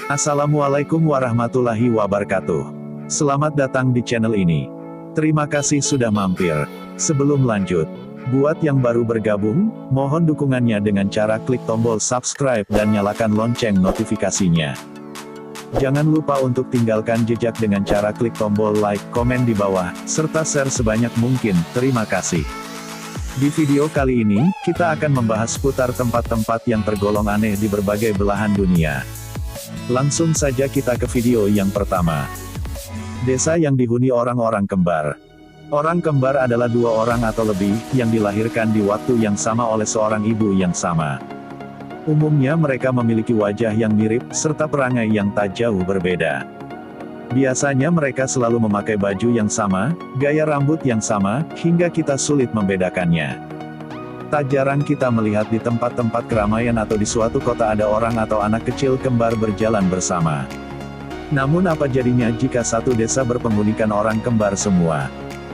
Assalamualaikum warahmatullahi wabarakatuh. Selamat datang di channel ini. Terima kasih sudah mampir. Sebelum lanjut, buat yang baru bergabung, mohon dukungannya dengan cara klik tombol subscribe dan nyalakan lonceng notifikasinya. Jangan lupa untuk tinggalkan jejak dengan cara klik tombol like, komen di bawah, serta share sebanyak mungkin. Terima kasih. Di video kali ini, kita akan membahas seputar tempat-tempat yang tergolong aneh di berbagai belahan dunia. Langsung saja kita ke video yang pertama. Desa yang dihuni orang-orang kembar. Orang kembar adalah dua orang atau lebih, yang dilahirkan di waktu yang sama oleh seorang ibu yang sama. Umumnya mereka memiliki wajah yang mirip, serta perangai yang tak jauh berbeda. Biasanya mereka selalu memakai baju yang sama, gaya rambut yang sama, hingga kita sulit membedakannya. Tak jarang kita melihat di tempat-tempat keramaian atau di suatu kota ada orang atau anak kecil kembar berjalan bersama. Namun apa jadinya jika satu desa berpenghunikan orang kembar semua?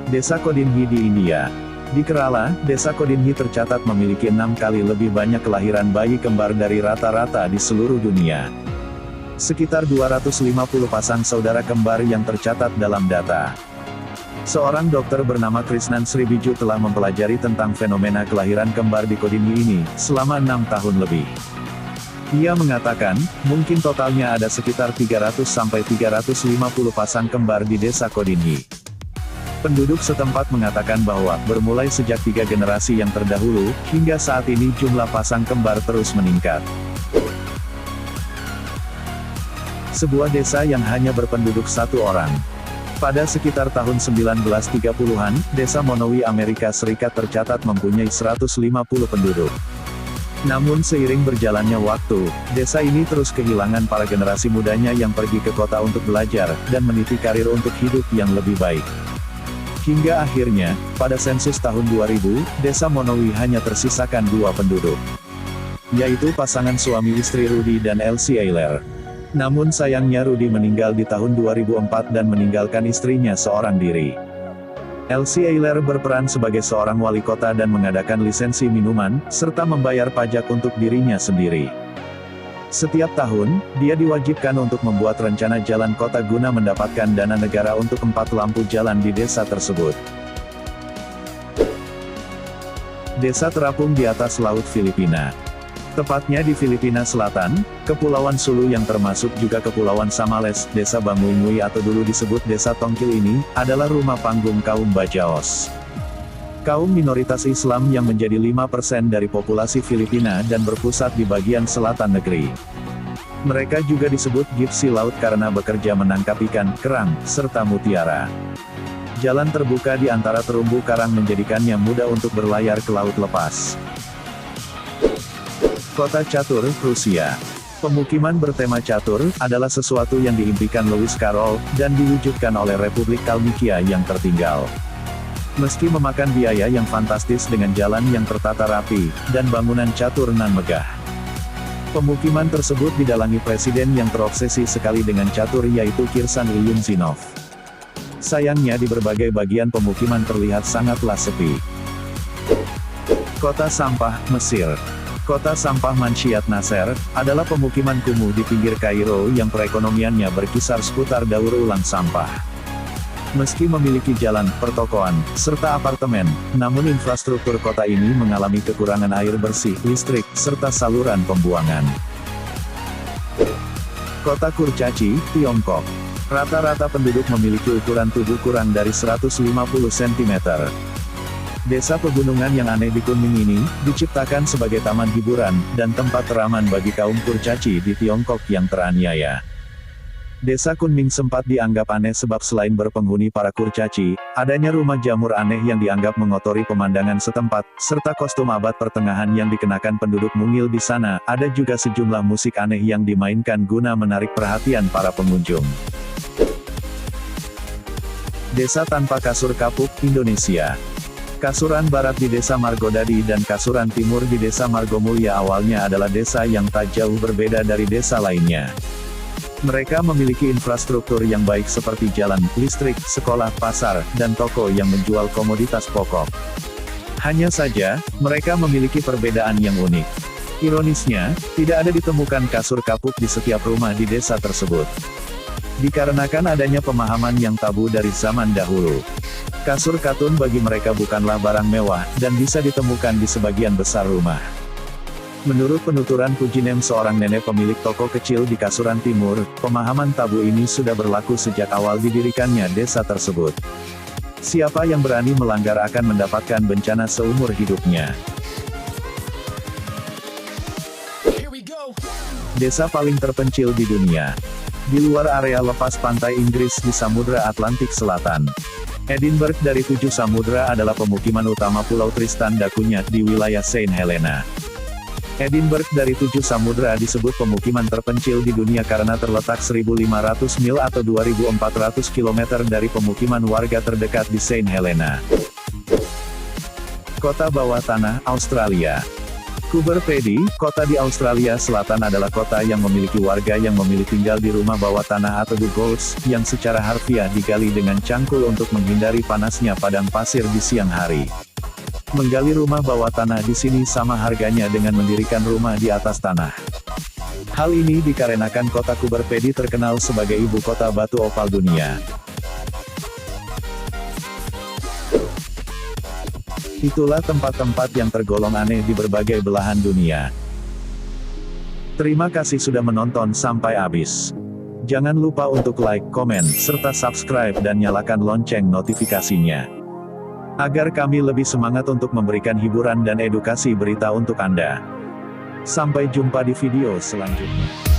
Desa Kodinhi di India. Di Kerala, desa Kodinhi tercatat memiliki 6 kali lebih banyak kelahiran bayi kembar dari rata-rata di seluruh dunia. Sekitar 250 pasang saudara kembar yang tercatat dalam data. Seorang dokter bernama Krishnan Sribiju telah mempelajari tentang fenomena kelahiran kembar di Kodinhi ini, selama 6 tahun lebih. Ia mengatakan, mungkin totalnya ada sekitar 300-350 pasang kembar di desa Kodinhi. Penduduk setempat mengatakan bahwa, bermulai sejak 3 generasi yang terdahulu, hingga saat ini jumlah pasang kembar terus meningkat. Sebuah desa yang hanya berpenduduk 1 orang. Pada sekitar tahun 1930-an, desa Monowi Amerika Serikat tercatat mempunyai 150 penduduk. Namun seiring berjalannya waktu, desa ini terus kehilangan para generasi mudanya yang pergi ke kota untuk belajar, dan meniti karir untuk hidup yang lebih baik. Hingga akhirnya, pada sensus tahun 2000, desa Monowi hanya tersisakan 2 penduduk. Yaitu pasangan suami istri Rudy dan Elsie Eiler. Namun sayangnya Rudy meninggal di tahun 2004 dan meninggalkan istrinya seorang diri. Elsie Eiler berperan sebagai seorang wali kota dan mengadakan lisensi minuman, serta membayar pajak untuk dirinya sendiri. Setiap tahun, dia diwajibkan untuk membuat rencana jalan kota guna mendapatkan dana negara untuk 4 lampu jalan di desa tersebut. Desa terapung di atas laut Filipina. Tepatnya di Filipina Selatan, Kepulauan Sulu yang termasuk juga Kepulauan Samales, Desa Banguingui atau dulu disebut Desa Tongkil ini, adalah rumah panggung kaum Bajaos. Kaum minoritas Islam yang menjadi 5% dari populasi Filipina dan berpusat di bagian selatan negeri. Mereka juga disebut Gipsi Laut karena bekerja menangkap ikan, kerang, serta mutiara. Jalan terbuka di antara terumbu karang menjadikannya mudah untuk berlayar ke laut lepas. Kota Catur, Rusia. Pemukiman bertema catur, adalah sesuatu yang diimpikan Lewis Carroll, dan diwujudkan oleh Republik Kalmikia yang tertinggal. Meski memakan biaya yang fantastis dengan jalan yang tertata rapi, dan bangunan catur nan megah. Pemukiman tersebut didalangi presiden yang terobsesi sekali dengan catur yaitu Kirsan Ilyumzinov. Sayangnya di berbagai bagian pemukiman terlihat sangatlah sepi. Kota Sampah, Mesir. Kota Sampah Manshiat Nasser, adalah pemukiman kumuh di pinggir Kairo yang perekonomiannya berkisar seputar daur ulang sampah. Meski memiliki jalan, pertokoan, serta apartemen, namun infrastruktur kota ini mengalami kekurangan air bersih, listrik, serta saluran pembuangan. Kota Kurcaci, Tiongkok. Rata-rata penduduk memiliki ukuran tubuh kurang dari 150 cm. Desa pegunungan yang aneh di Kunming ini, diciptakan sebagai taman hiburan, dan tempat teraman bagi kaum Kurcaci di Tiongkok yang teraniaya. Desa Kunming sempat dianggap aneh sebab selain berpenghuni para Kurcaci, adanya rumah jamur aneh yang dianggap mengotori pemandangan setempat, serta kostum abad pertengahan yang dikenakan penduduk mungil di sana, ada juga sejumlah musik aneh yang dimainkan guna menarik perhatian para pengunjung. Desa Tanpa Kasur Kapuk, Indonesia. Kasuran Barat di Desa Margodadi dan Kasuran Timur di Desa Margomulya awalnya adalah desa yang tak jauh berbeda dari desa lainnya. Mereka memiliki infrastruktur yang baik seperti jalan, listrik, sekolah, pasar, dan toko yang menjual komoditas pokok. Hanya saja, mereka memiliki perbedaan yang unik. Ironisnya, tidak ada ditemukan kasur kapuk di setiap rumah di desa tersebut. Dikarenakan adanya pemahaman yang tabu dari zaman dahulu. Kasur katun bagi mereka bukanlah barang mewah, dan bisa ditemukan di sebagian besar rumah. Menurut penuturan Pujinem, seorang nenek pemilik toko kecil di Kasuran Timur, pemahaman tabu ini sudah berlaku sejak awal didirikannya desa tersebut. Siapa yang berani melanggar akan mendapatkan bencana seumur hidupnya. Desa paling terpencil di dunia. Di luar area lepas pantai Inggris di Samudra Atlantik Selatan. Edinburgh dari 7 samudra adalah pemukiman utama Pulau Tristan da Cunha di wilayah Saint Helena. Edinburgh dari 7 samudra disebut pemukiman terpencil di dunia karena terletak 1.500 mil atau 2.400 km dari pemukiman warga terdekat di Saint Helena. Kota bawah tanah, Australia. Coober Pedy, kota di Australia Selatan adalah kota yang memiliki warga yang memilih tinggal di rumah bawah tanah atau duggles, yang secara harfiah digali dengan cangkul untuk menghindari panasnya padang pasir di siang hari. Menggali rumah bawah tanah di sini sama harganya dengan mendirikan rumah di atas tanah. Hal ini dikarenakan kota Coober Pedy terkenal sebagai ibu kota batu opal dunia. Itulah tempat-tempat yang tergolong aneh di berbagai belahan dunia. Terima kasih sudah menonton sampai habis. Jangan lupa untuk like, komen, serta subscribe dan nyalakan lonceng notifikasinya. Agar kami lebih semangat untuk memberikan hiburan dan edukasi berita untuk Anda. Sampai jumpa di video selanjutnya.